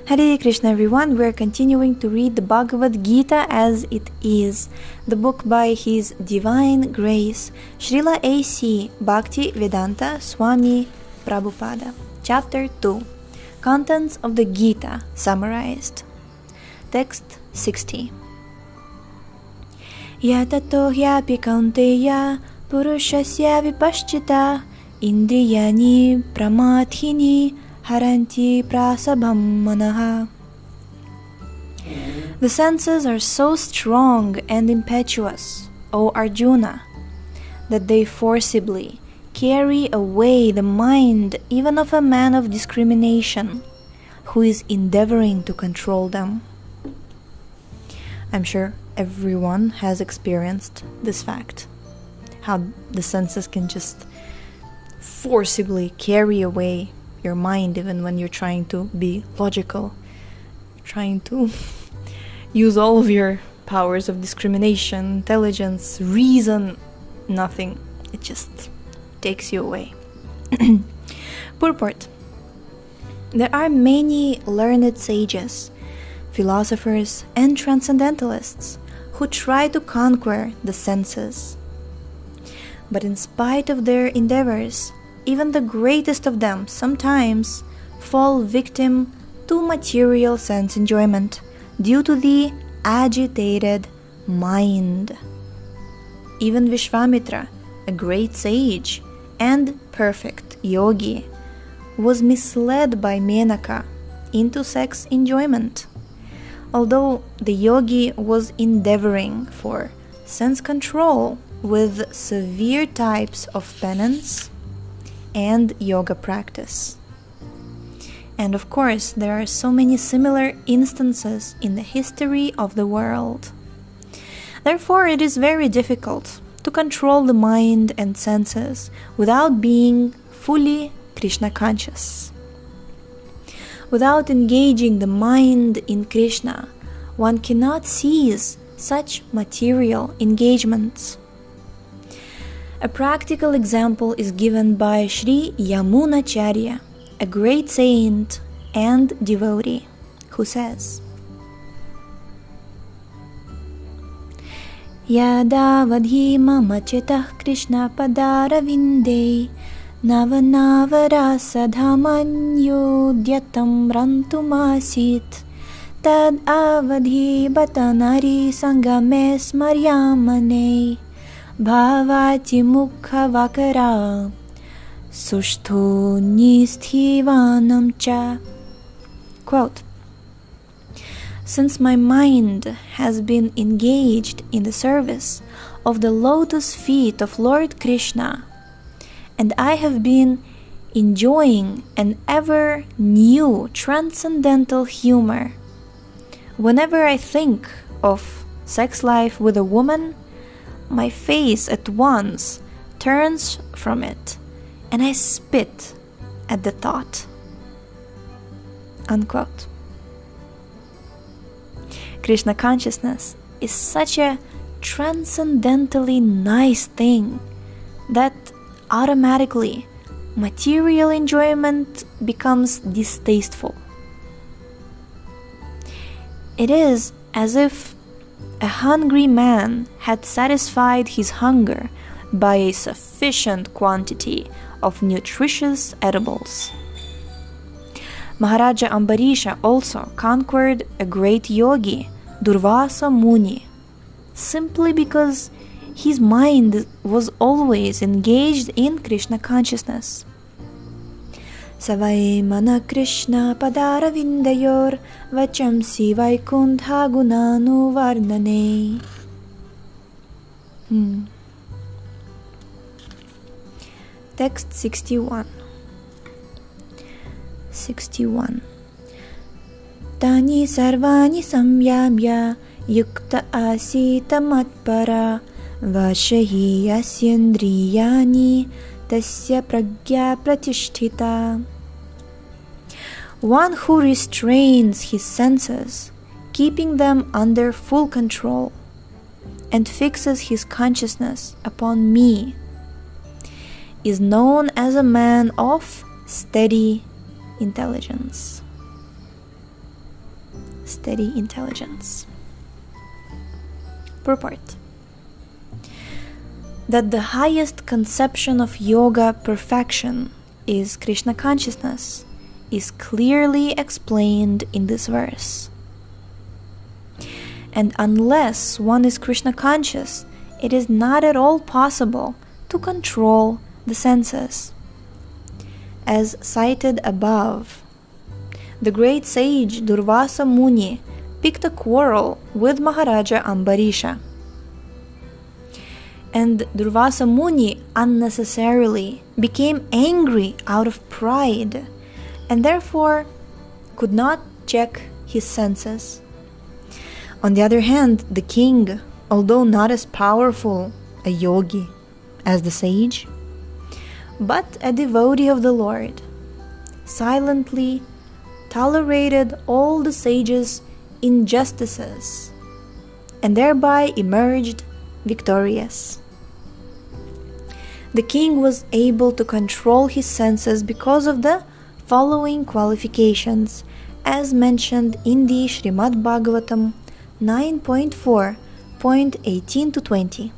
Hare Krishna everyone, we are continuing to read the Bhagavad Gita as it is, the book by His Divine Grace Srila A.C. Bhaktivedanta Swami Prabhupada. Chapter 2. Contents of the Gita summarized. Text 60. Yatato hyapi kaunteya purushasya vipaschita indriyani pramathini haranti prasabham manaha. The senses are so strong and impetuous, O Arjuna, that they forcibly carry away the mind even of a man of discrimination who is endeavoring to control them. I'm sure everyone has experienced this fact, how the senses can just forcibly carry away your mind even when you're trying to be logical, trying to use all of your powers of discrimination, intelligence, reason, nothing. It just takes you away. Purport. There are many learned sages, philosophers, and transcendentalists who try to conquer the senses. But in spite of their endeavors, even the greatest of them sometimes fall victim to material sense enjoyment due to the agitated mind. Even Vishvamitra, a great sage and perfect yogi, was misled by Menaka into sex enjoyment. Although the yogi was endeavoring for sense control with severe types of penance and yoga practice. And of course, there are so many similar instances in the history of the world. Therefore, it is very difficult to control the mind and senses without being fully Krishna conscious. Without engaging the mind in Krishna, one cannot seize such material engagements. A practical example is given by Sri Yamunacharya, a great saint and devotee, who says, Yada vadhi mama chetah Krishna padaravinde navanavara sadhamanyo rantumasit tad avadhi batanari sangame smaryamane bhavati mukha vakara sushtho nisthivanam cha. Quote, since my mind has been engaged in the service of the lotus feet of Lord Krishna, and I have been enjoying an ever new transcendental humor, whenever I think of sex life with a woman, my face at once turns from it, and I spit at the thought. Unquote. Krishna consciousness is such a transcendentally nice thing that automatically material enjoyment becomes distasteful. It is as if a hungry man had satisfied his hunger by a sufficient quantity of nutritious edibles. Maharaja Ambarisha also conquered a great yogi, Durvasa Muni, simply because his mind was always engaged in Krishna consciousness. Savai mana Krishna padaravindayor vachamsi vaikuntha gunanu varnane. Text 61. Tani sarvani samyamya yukta asita matpara vashahi asyandriyani tasya pragya pratishtita. One who restrains his senses, keeping them under full control, and fixes his consciousness upon me, is known as a man of steady intelligence. steady intelligence. Purport: that the highest conception of yoga perfection is Krishna consciousness is clearly explained in this verse. And unless one is Krishna conscious, it is not at all possible to control the senses. As cited above, the great sage Durvasa Muni picked a quarrel with Maharaja Ambarisha. And Durvasa Muni unnecessarily became angry out of pride and therefore could not check his senses. On the other hand, the king, although not as powerful a yogi as the sage, but a devotee of the Lord, silently tolerated all the sage's injustices and thereby emerged victorious. The king was able to control his senses because of the following qualifications as mentioned in the Srimad Bhagavatam 9.4.18-20.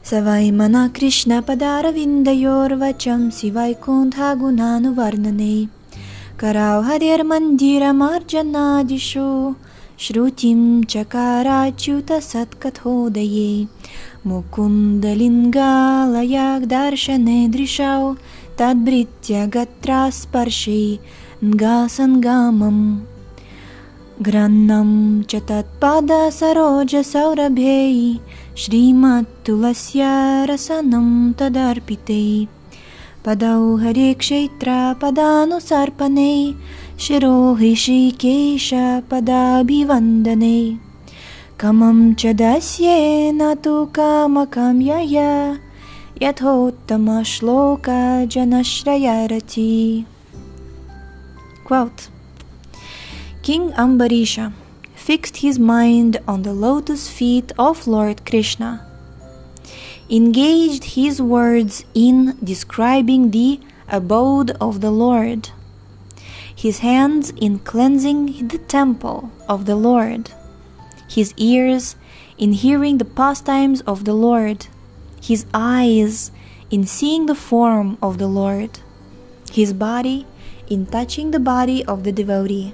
Savaimana Krishna Padaravindayor Vacham Sivaikuntha Gunanu Varnane Karau Harir Mandiram Arjanadishu Shrutim Chakarachyuta Satkathodaye Mukundalinga Layak Darshane Drishau Tadbritya Gatra Sparshi Ngasangamam Grannam Chatat Pada Saroja Saurabhei Shrimat Tulasya Rasanam Tadarpite Padau Hare Kshetra Padanu Sarpane Shiro Hrishikesha Padabhivandane Kamam Chadasye Natu Kamakam Yaya Yathottama Shloka Janashrayarati. Quote: King Ambarisha fixed his mind on the lotus feet of Lord Krishna, engaged his words in describing the abode of the Lord, his hands in cleansing the temple of the Lord, his ears in hearing the pastimes of the Lord, his eyes in seeing the form of the Lord, his body in touching the body of the devotee,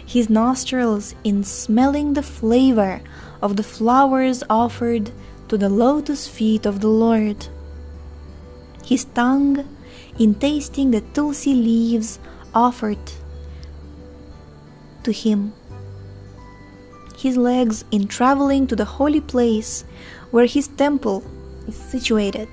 his nostrils in smelling the flavor of the flowers offered to the lotus feet of the Lord, his tongue in tasting the tulsi leaves offered to him, his legs in traveling to the holy place where his temple is situated.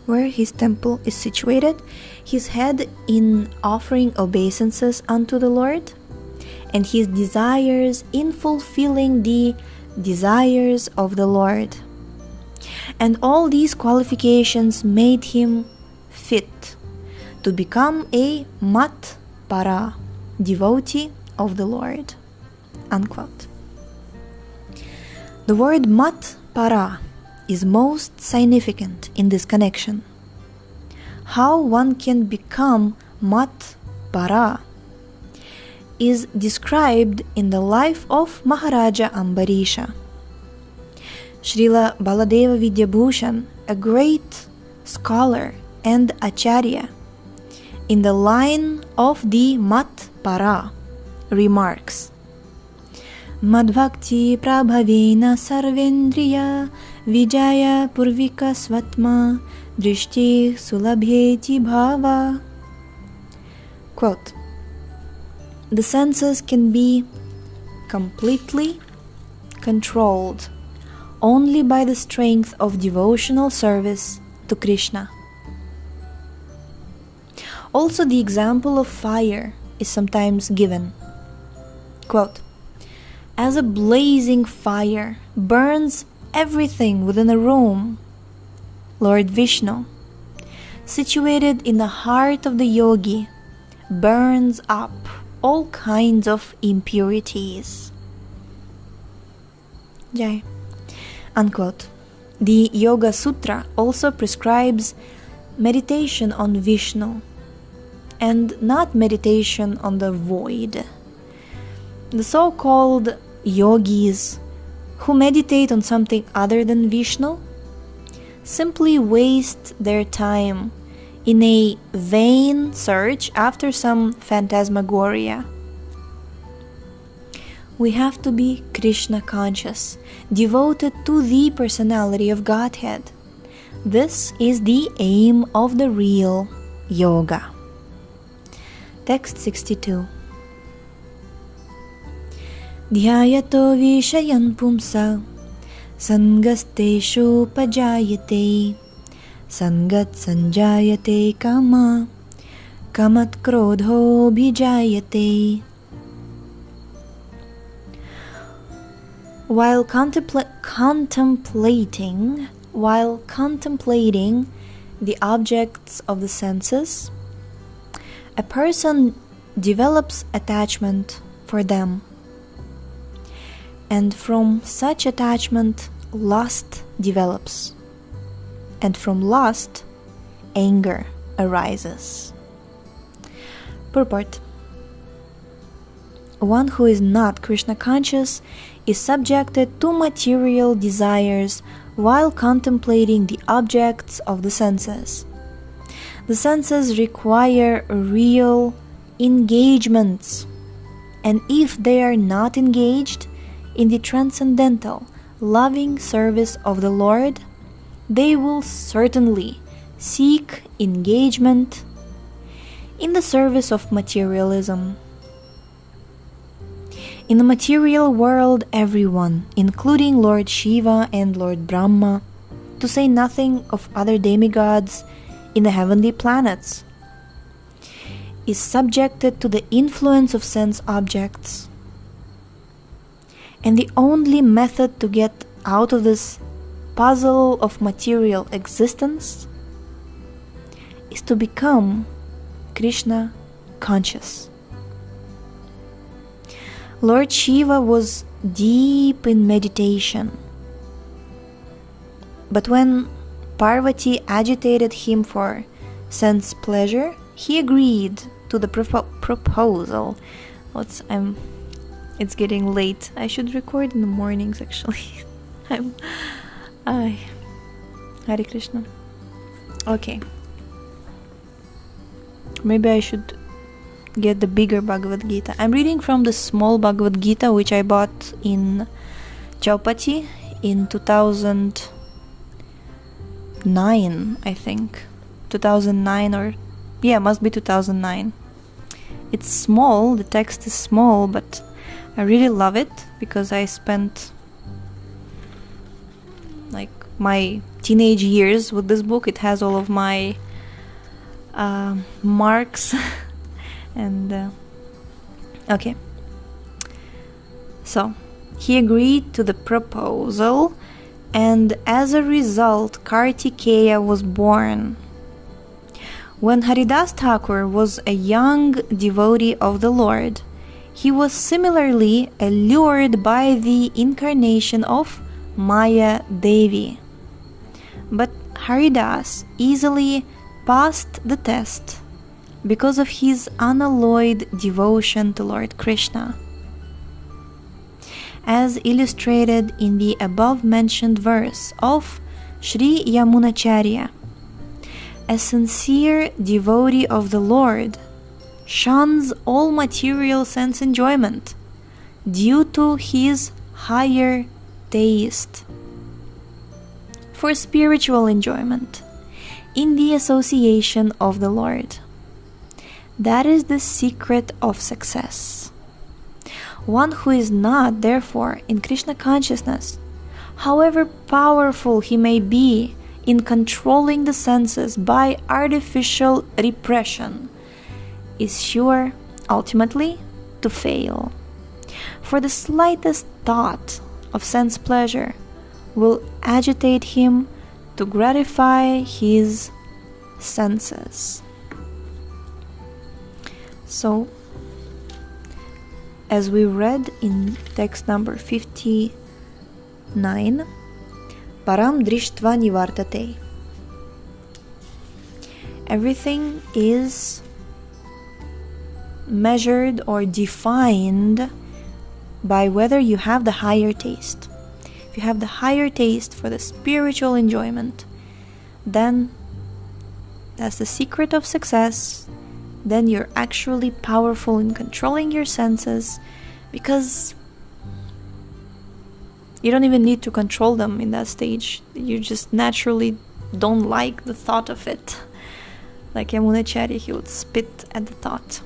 Where his temple is situated, his head in offering obeisances unto the Lord, and his desires in fulfilling the desires of the Lord. And all these qualifications made him fit to become a mat para, devotee of the Lord. Unquote. The word mat para is most significant in this connection. How one can become mat para is described in the life of Maharaja Ambarisha. Srila Baladeva Vidyabhushan, a great scholar and acharya, in the line of the mat para, remarks, Madbhakti prabhavena sarvendriya vijaya purvika svatma drishti sulabheti bhava. Quote: the senses can be completely controlled only by the strength of devotional service to Krishna. Also, the example of fire is sometimes given. Quote: as a blazing fire burns everything within a room, Lord Vishnu, situated in the heart of the yogi, burns up all kinds of impurities. Jai. Unquote. The Yoga Sutra also prescribes meditation on Vishnu and not meditation on the void. The so-called yogis who meditate on something other than Vishnu simply waste their time in a vain search after some phantasmagoria. We have to be Krishna conscious, devoted to the personality of Godhead. This is the aim of the real yoga. Text 62. Dhyayato vishayan pumsa sangasteshu pajayate sangat sanjayate kama kamat krodho bhijayate. While contemplating the objects of the senses, a person develops attachment for them, and from such attachment lust develops, and from lust anger arises. Purport: one who is not Krishna conscious is subjected to material desires while contemplating the objects of the senses. The senses require real engagements, and if they are not engaged in the transcendental, loving service of the Lord, they will certainly seek engagement in the service of materialism. In the material world, everyone, including Lord Shiva and Lord Brahma, to say nothing of other demigods in the heavenly planets, is subjected to the influence of sense objects. And the only method to get out of this puzzle of material existence is to become Krishna conscious. Lord Shiva was deep in meditation, but when Parvati agitated him for sense pleasure, he agreed to the proposal. It's getting late. I should record in the mornings, actually. Hare Krishna. Okay. Maybe I should get the bigger Bhagavad Gita. I'm reading from the small Bhagavad Gita, which I bought in Chaupati in 2009, I think. 2009 or... yeah, must be 2009. It's small, the text is small, but I really love it because I spent like my teenage years with this book. It has all of my marks and okay. So he agreed to the proposal, and as a result Kartikeya was born. When Haridas Thakur was a young devotee of the Lord, he was similarly allured by the incarnation of Maya Devi. But Haridas easily passed the test because of his unalloyed devotion to Lord Krishna. As illustrated in the above-mentioned verse of Sri Yamunacharya, a sincere devotee of the Lord shuns all material sense enjoyment due to his higher taste for spiritual enjoyment in the association of the Lord. That is the secret of success. One who is not, therefore, in Krishna consciousness, however powerful he may be in controlling the senses by artificial repression, is sure, ultimately, to fail. For the slightest thought of sense pleasure will agitate him to gratify his senses. So, as we read in text number 59, Param Drishtva Nivartate. everything is measured or defined by whether you have the higher taste. If you have the higher taste for the spiritual enjoyment, then that's the secret of success. Then you're actually powerful in controlling your senses, because you don't even need to control them in that stage. You just naturally don't like the thought of it. Like Yamunacharya, he would spit at the thought.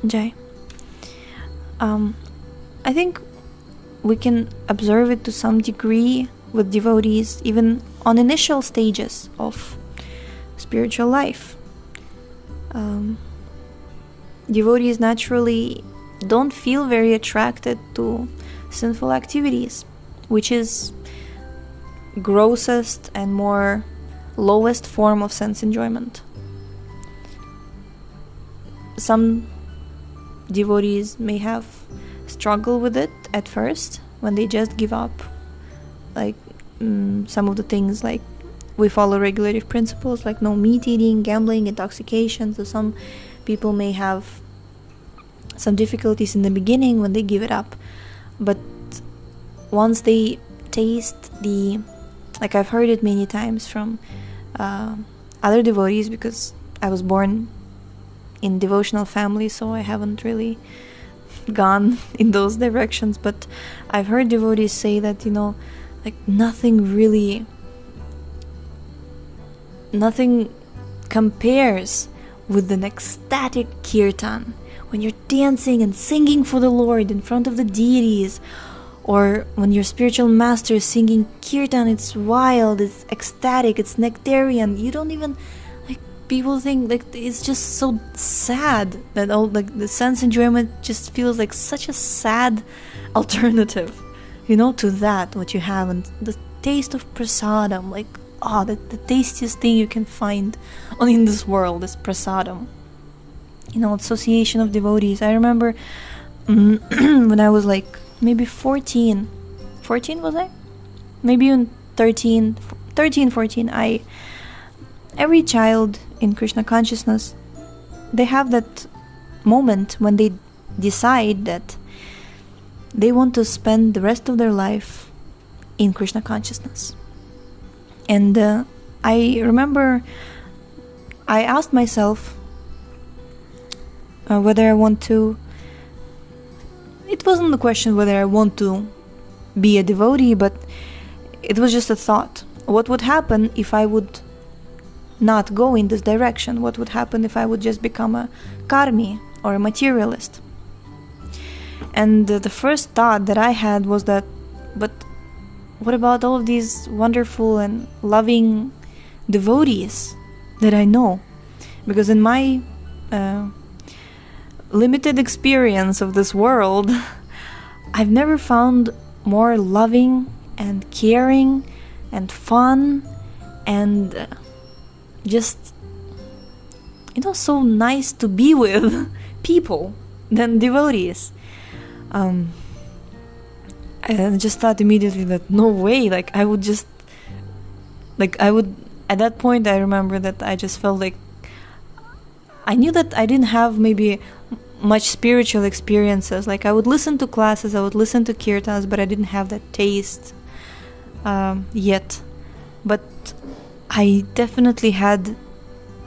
Jai. I think we can observe it to some degree with devotees, even on initial stages of spiritual life. Devotees naturally don't feel very attracted to sinful activities, which is grossest and more lowest form of sense enjoyment. Some devotees may have struggle with it at first when they just give up, like some of the things, like we follow regulative principles like no meat eating, gambling, intoxication. So some people may have some difficulties in the beginning when they give it up, but once they taste like I've heard it many times from other devotees, because I was born in devotional family, so I haven't really gone in those directions, but I've heard devotees say that, like nothing compares with an ecstatic kirtan, when you're dancing and singing for the Lord in front of the deities, or when your spiritual master is singing kirtan. It's wild, it's ecstatic, it's nectarian. You don't even, like, people think like it's just so sad that all, like, the sense enjoyment just feels like such a sad alternative, to that what you have. And the taste of prasadam, like, the tastiest thing you can find in this world is prasadam. Association of devotees. I remember when I was like maybe 14 was I? Maybe even 13, 14. Every child in Krishna consciousness, they have that moment when they decide that they want to spend the rest of their life in Krishna consciousness. And I remember I asked myself whether I want to. It wasn't the question whether I want to be a devotee, but it was just a thought. What would happen if I would not go in this direction? What would happen if I would just become a karmi or a materialist? And the first thought that I had was that, but what about all of these wonderful and loving devotees that I know? Because in my limited experience of this world, I've never found more loving and caring and fun and just so nice to be with people than devotees. I just thought immediately that no way, like I would at that point I remember that I just felt like I knew that I didn't have maybe much spiritual experiences. Like I would listen to classes, I would listen to kirtans, but I didn't have that taste yet. But I definitely had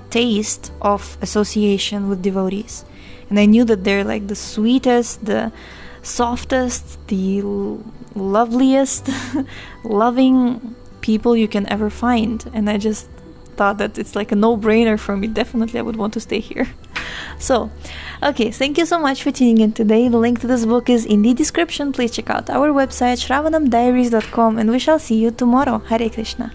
taste of association with devotees, and I knew that they're like the sweetest, the softest, the loveliest loving people you can ever find. And I just thought that it's like a no-brainer for me. Definitely I would want to stay here. So, okay, thank you so much for tuning in today. The link to this book is in the description. Please check out our website shravanamdiaries.com, and we shall see you tomorrow. Hare Krishna.